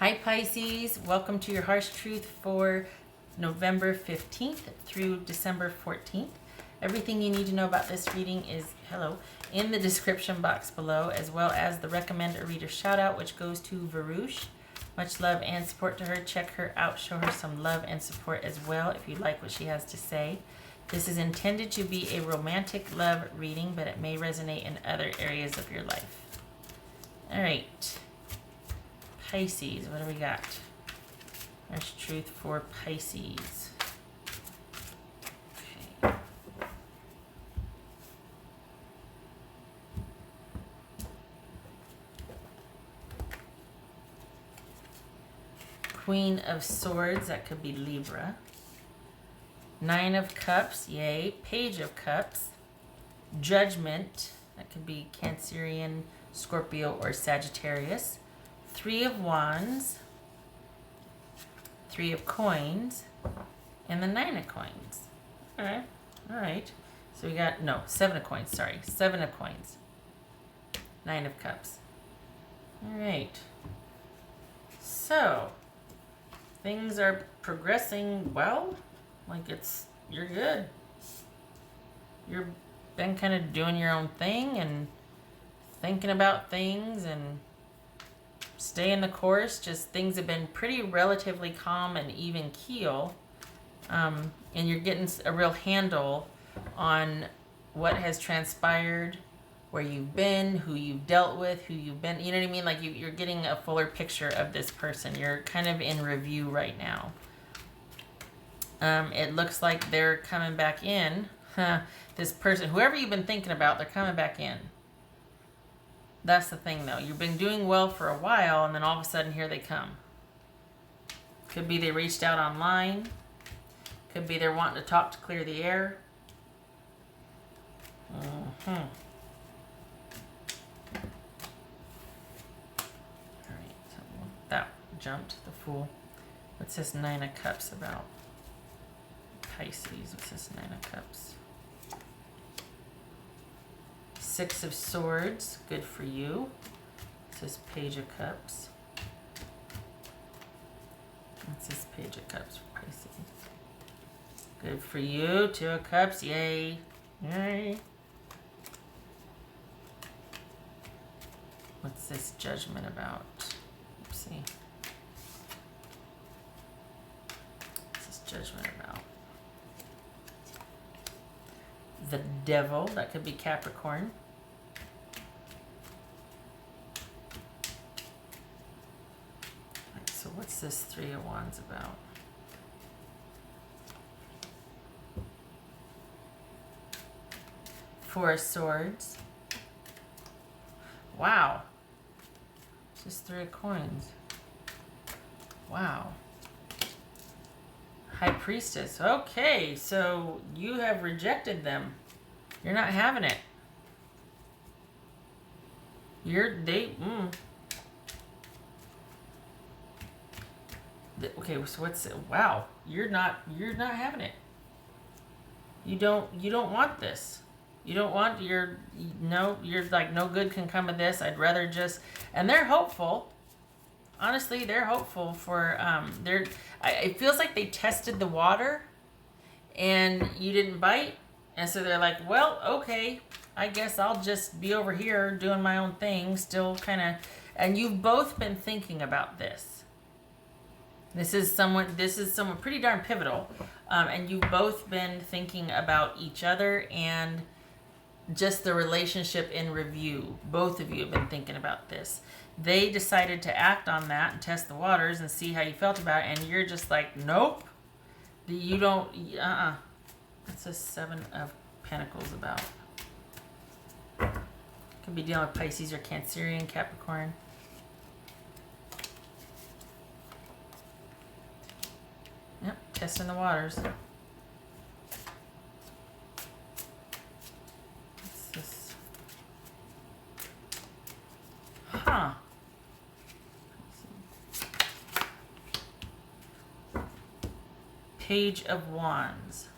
Hi Pisces, welcome to your harsh truth for November 15th through December 14th. Everything you need to know about this reading is in the description box below, as well as the recommend a reader shout out, which goes to Varouche. Much love and support to her. Check her out, show her some love and support as well if you like what she has to say. This is intended to be a romantic love reading, but it may resonate in other areas of your life. All right. Pisces, what do we got? Harsh truth for Pisces. Okay. Queen of Swords, that could be Libra. Nine of Cups, yay. Page of Cups. Judgment, that could be Cancerian, Scorpio, or Sagittarius. Three of Wands, Three of Coins, and the Nine of Coins. All right. So we got, Seven of Coins, sorry. Seven of Coins. Nine of Cups. All right. So, things are progressing well. Like you're good. You've been kind of doing your own thing and thinking about things and staying the course. Just things have been pretty relatively calm and even keel, and you're getting a real handle on what has transpired, where you've been, who you've dealt with, who you've been, you know what I mean? Like you're getting a fuller picture of this person. You're kind of in review right now. It looks like they're coming back in. This person, whoever you've been thinking about, they're coming back in. That's the thing, though. You've been doing well for a while, and then all of a sudden, here they come. Could be they reached out online. Could be they're wanting to talk to clear the air. All right, so that jumped, the Fool. What's this Nine of Cups about? Pisces, what's this Nine of Cups? Six of Swords, good for you. This is Page of Cups. What's this Page of Cups for Pisces? Good for you. Two of Cups, yay. Yay. What's this Judgment about? Oopsie. What's this Judgment about? The Devil, that could be Capricorn. So what's this Three of Wands about? Four of Swords. Wow. Just Three of Coins. Wow. High Priestess. Okay, so you have rejected them. You're not having it. Okay, so what's it? Wow, you're not having it. You don't want this. You don't want you're like, no good can come of this. I'd rather just, and they're hopeful. Honestly, they're hopeful for it feels like they tested the water and you didn't bite, and so they're like, well, okay, I guess I'll just be over here doing my own thing, still kind of. And you've both been thinking about this. This is someone pretty darn pivotal, and you've both been thinking about each other and just the relationship in review. Both of you have been thinking about this. They decided to act on that and test the waters and see how you felt about it, and you're just like, nope. You don't, That's a Seven of Pentacles about. Could be dealing with Pisces or Cancerian, Capricorn. Yep, testing the waters. What's this? Huh. Page of Wands.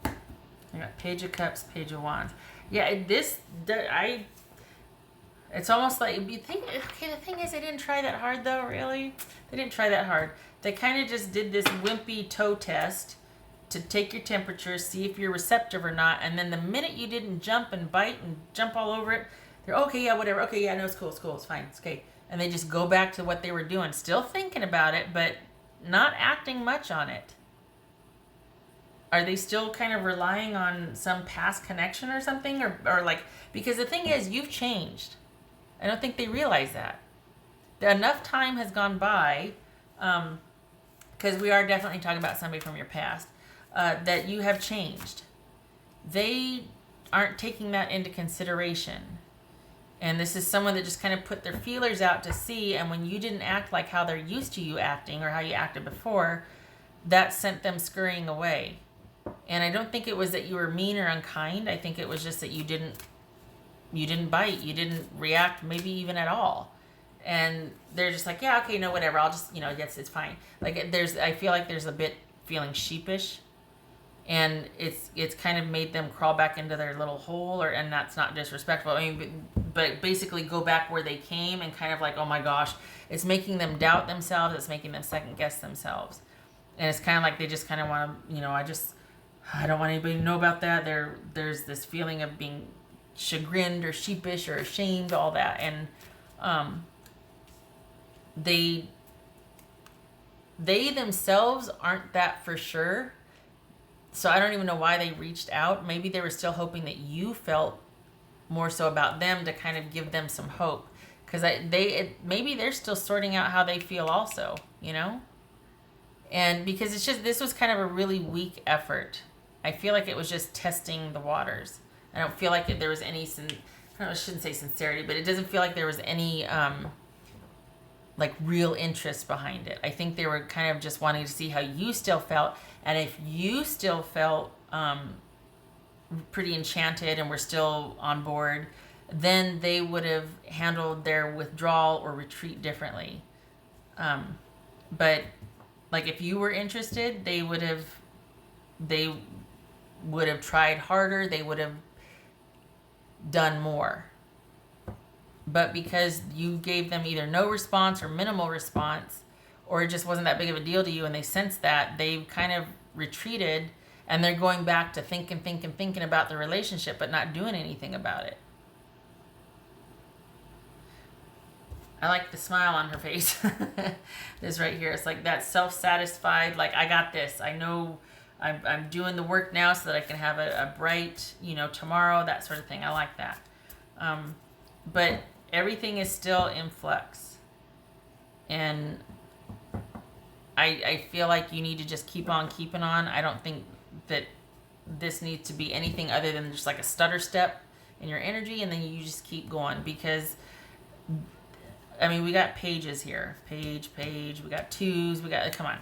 I got Page of Cups, Page of Wands. Yeah, It's almost like you think. Okay, the thing is, they didn't try that hard though. Really, they didn't try that hard. They kind of just did this wimpy toe test to take your temperature, see if you're receptive or not, and then the minute you didn't jump and bite and jump all over it, they're okay, yeah, whatever. Okay, yeah, no, it's cool, it's fine, it's okay. And they just go back to what they were doing, still thinking about it, but not acting much on it. Are they still kind of relying on some past connection or something? Or like, because the thing is, you've changed. I don't think they realize that. Enough time has gone by, because we are definitely talking about somebody from your past, that you have changed. They aren't taking that into consideration. And this is someone that just kind of put their feelers out to see, and when you didn't act like how they're used to you acting or how you acted before, that sent them scurrying away. And I don't think it was that you were mean or unkind. I think it was just that you didn't bite, you didn't react maybe even at all. And they're just like, yeah, okay, no, whatever, I'll just, yes, it's fine. Like I feel like there's a bit feeling sheepish, and it's kind of made them crawl back into their little hole, and that's not disrespectful. I mean, but basically go back where they came, and kind of like, oh my gosh, it's making them doubt themselves. It's making them second guess themselves, and it's kind of like they just kind of want to, I don't want anybody to know about that. There's this feeling of being chagrined or sheepish or ashamed, all that, and they themselves aren't that for sure. So I don't even know why they reached out. Maybe they were still hoping that you felt more so about them to kind of give them some hope, because maybe they're still sorting out how they feel also, and because this was kind of a really weak effort. I feel like it was just testing the waters. I don't feel like there was any, I shouldn't say sincerity, but it doesn't feel like there was any like real interest behind it. I think they were kind of just wanting to see how you still felt, and if you still felt pretty enchanted and were still on board, then they would have handled their withdrawal or retreat differently. But like if you were interested, they would have tried harder. They would have done more. But because you gave them either no response or minimal response, or it just wasn't that big of a deal to you, and they sensed that, they kind of retreated, and they're going back to thinking about the relationship, but not doing anything about it. I like the smile on her face. This right here. It's like that self-satisfied, like, I got this. I know I'm doing the work now so that I can have a bright, tomorrow, that sort of thing. I like that. But everything is still in flux. And I feel like you need to just keep on keeping on. I don't think that this needs to be anything other than just like a stutter step in your energy, and then you just keep going, because I mean, we got pages here. Page, we got twos, come on.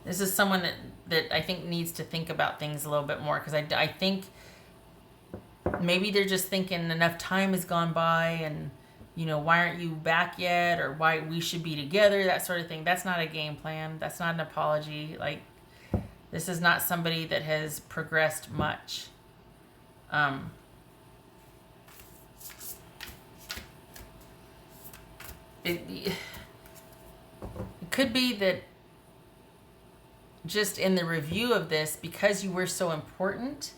This is someone that I think needs to think about things a little bit more, because I think maybe they're just thinking enough time has gone by, and why aren't you back yet, or why we should be together, that sort of thing. That's not a game plan. That's not an apology. Like, this is not somebody that has progressed much. It could be that just in the review of this, because you were so important,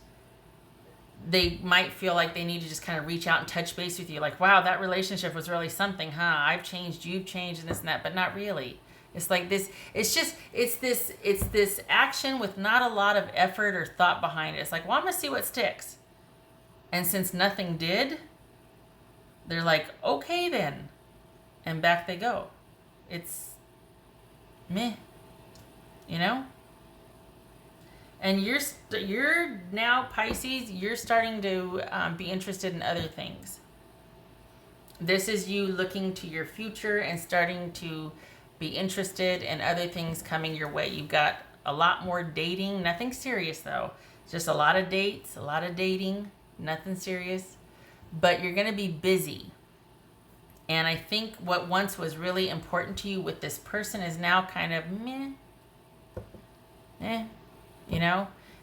they might feel like they need to just kind of reach out and touch base with you. Like, wow, that relationship was really something, huh? I've changed, you've changed, and this and that, but not really. It's like this, it's this action with not a lot of effort or thought behind it. It's like, well, I'm going to see what sticks. And since nothing did, they're like, okay then. And back they go. It's meh, And you're now, Pisces, you're starting to be interested in other things. This is you looking to your future and starting to be interested in other things coming your way. You've got a lot more dating, nothing serious though. Just a lot of dates, a lot of dating, nothing serious. But you're going to be busy. And I think what once was really important to you with this person is now kind of meh, and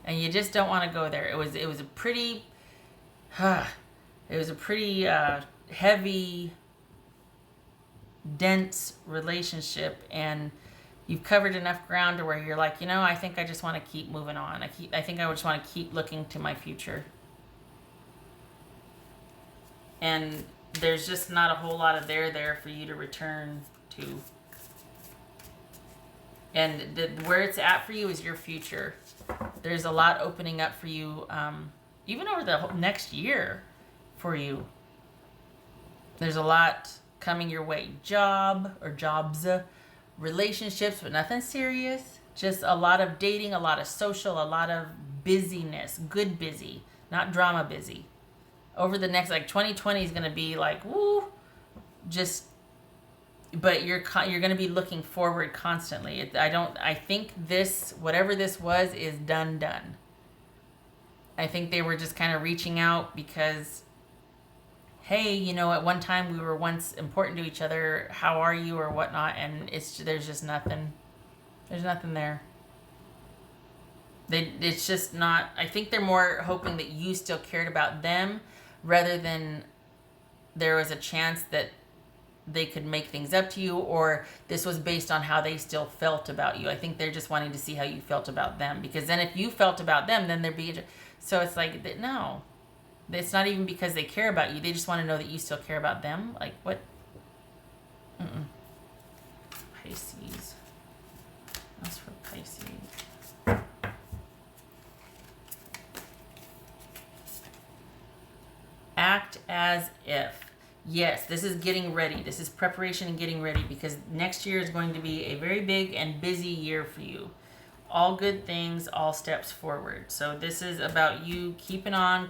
you just don't want to go there. It was a pretty, It was a pretty heavy, dense relationship, and you've covered enough ground to where you're like, I think I just want to keep moving on. I think I just want to keep looking to my future. And there's just not a whole lot of there for you to return to. And where it's at for you is your future. There's a lot opening up for you, even over the next year for you. There's a lot coming your way. Jobs, relationships, but nothing serious. Just a lot of dating, a lot of social, a lot of busyness. Good busy, not drama busy. Over the next, 2020 is going to be woo, but you're going to be looking forward constantly. I think this, whatever this was, is done. I think they were just kind of reaching out because, hey, at one time we were once important to each other. How are you or whatnot? And there's just nothing. There's nothing there. It's just not. I think they're more hoping that you still cared about them rather than there was a chance that they could make things up to you, or this was based on how they still felt about you. I think they're just wanting to see how you felt about them, because then if you felt about them, then there'd be so it's no, it's not even because they care about you. They just want to know that you still care about them. What? Pisces. That's for Pisces. Act as if. Yes, this is getting ready. This is preparation and getting ready, because next year is going to be a very big and busy year for you. All good things, all steps forward. So this is about you keeping on.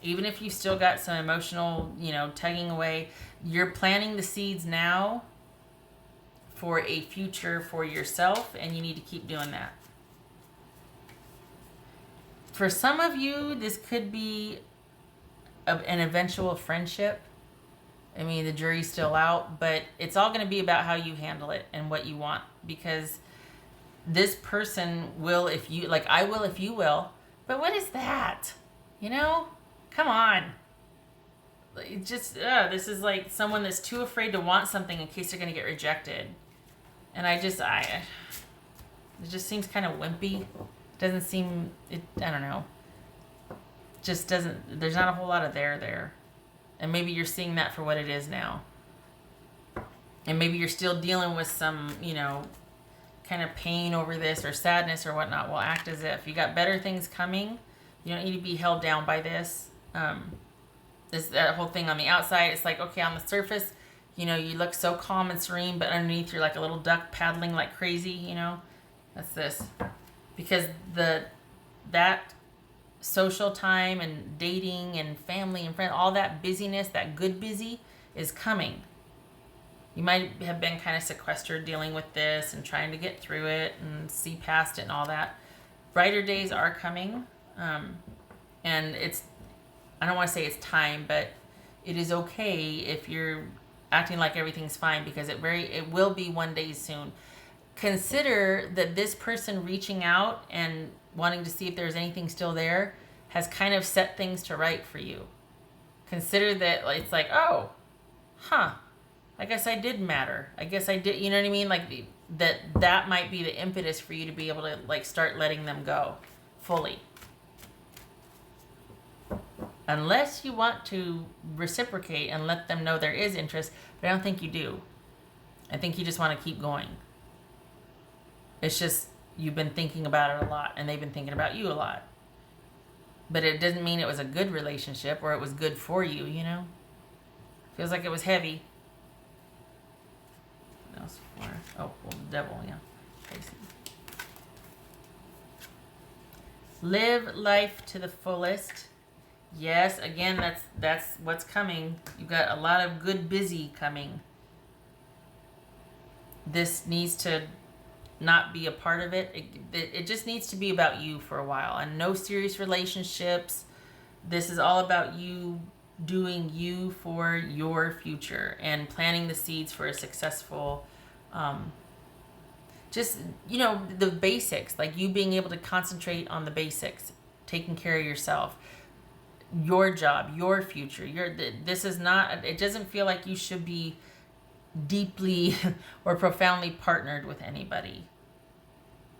Even if you still got some emotional, tugging away, you're planting the seeds now for a future for yourself, and you need to keep doing that. For some of you, this could be an eventual friendship. I mean, the jury's still out, but it's all going to be about how you handle it and what you want, because this person will if you I will if you will. But what is that? Come on. It just this is like someone that's too afraid to want something in case they're going to get rejected. And it just seems kind of wimpy. Doesn't seem I don't know. Just doesn't, there's not a whole lot of there. And maybe you're seeing that for what it is now. And maybe you're still dealing with some, kind of pain over this or sadness or whatnot. Well, act as if. You got better things coming. You don't need to be held down by this. That whole thing on the outside, it's okay, on the surface, you look so calm and serene, but underneath you're like a little duck paddling like crazy, That's this. Because that social time and dating and family and friends, all that busyness, that good busy is coming. You might have been kind of sequestered dealing with this and trying to get through it and see past it and all that. Brighter days are coming. And I don't want to say it's time, but it is okay if you're acting like everything's fine, because it will be one day soon. Consider that this person reaching out and wanting to see if there's anything still there has kind of set things to right for you. Consider that it's oh, I guess I did matter. I guess I did, you know what I mean? That might be the impetus for you to be able to start letting them go fully. Unless you want to reciprocate and let them know there is interest, but I don't think you do. I think you just want to keep going. It's just you've been thinking about it a lot, and they've been thinking about you a lot. But it doesn't mean it was a good relationship or it was good for you, Feels like it was heavy. What else for? Oh, well, the devil, yeah. Pisces. Live life to the fullest. Yes, again, that's what's coming. You've got a lot of good busy coming. This needs to not be a part of it. It just needs to be about you for a while, and no serious relationships. This is all about you doing you for your future and planting the seeds for a successful, the basics, you being able to concentrate on the basics, taking care of yourself. your job, your future. This is not, it doesn't feel like you should be deeply or profoundly partnered with anybody.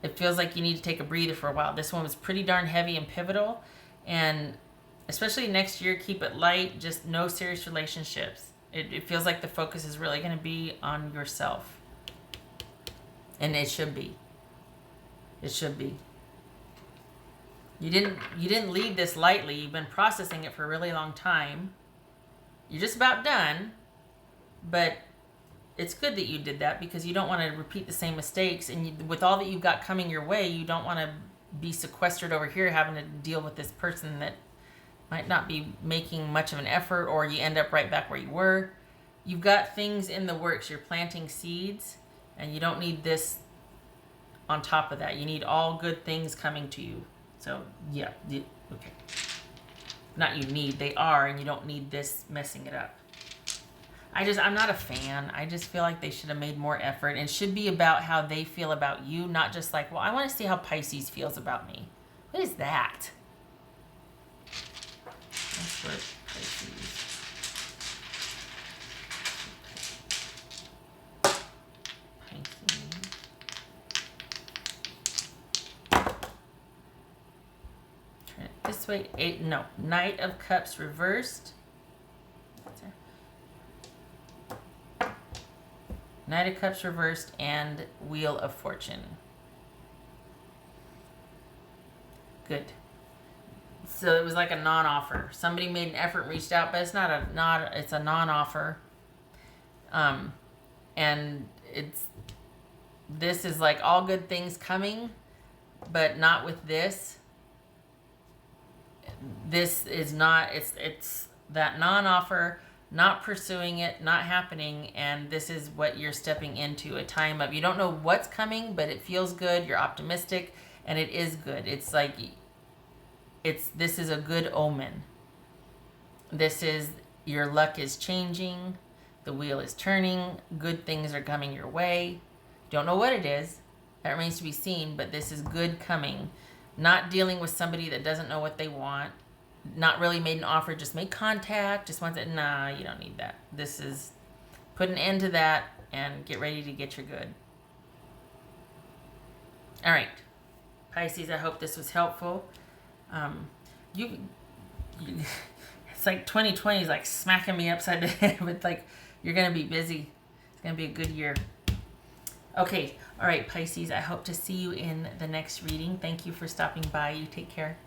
It feels like you need to take a breather for a while. This one was pretty darn heavy and pivotal, and especially next year, keep it light, just no serious relationships. It feels like the focus is really going to be on yourself. And it should be. It should be. You didn't leave this lightly. You've been processing it for a really long time. You're just about done, but it's good that you did that because you don't want to repeat the same mistakes. And with all that you've got coming your way, you don't want to be sequestered over here having to deal with this person that might not be making much of an effort, or you end up right back where you were. You've got things in the works. You're planting seeds, and you don't need this on top of that. You need all good things coming to you. So, yeah, okay. Not you need, they are, and you don't need this messing it up. I'm not a fan. I just feel like they should have made more effort, and it should be about how they feel about you, not just like, well, I want to see how Pisces feels about me. What is that? That's what Pisces. Turn it this way. Knight of Cups reversed. Knight of Cups reversed and Wheel of Fortune. Good. So it was like a non-offer. Somebody made an effort and reached out, but it's it's a non-offer. And this is like all good things coming, but not with this. This is not, it's that non-offer, not pursuing it, not happening, and this is what you're stepping into, a time of, you don't know what's coming, but it feels good, you're optimistic, and it is good. It's like, this is a good omen. This is, your luck is changing, the wheel is turning, good things are coming your way. Don't know what it is, that remains to be seen, but this is good coming. Not dealing with somebody that doesn't know what they want, not really made an offer, just made contact, just wants it. Nah, you don't need that. This is, put an end to that and get ready to get your good. All right, Pisces, I hope this was helpful. It's like 2020 is like smacking me upside the head with like, you're going to be busy. It's going to be a good year. Okay, all right, Pisces, I hope to see you in the next reading. Thank you for stopping by. You take care.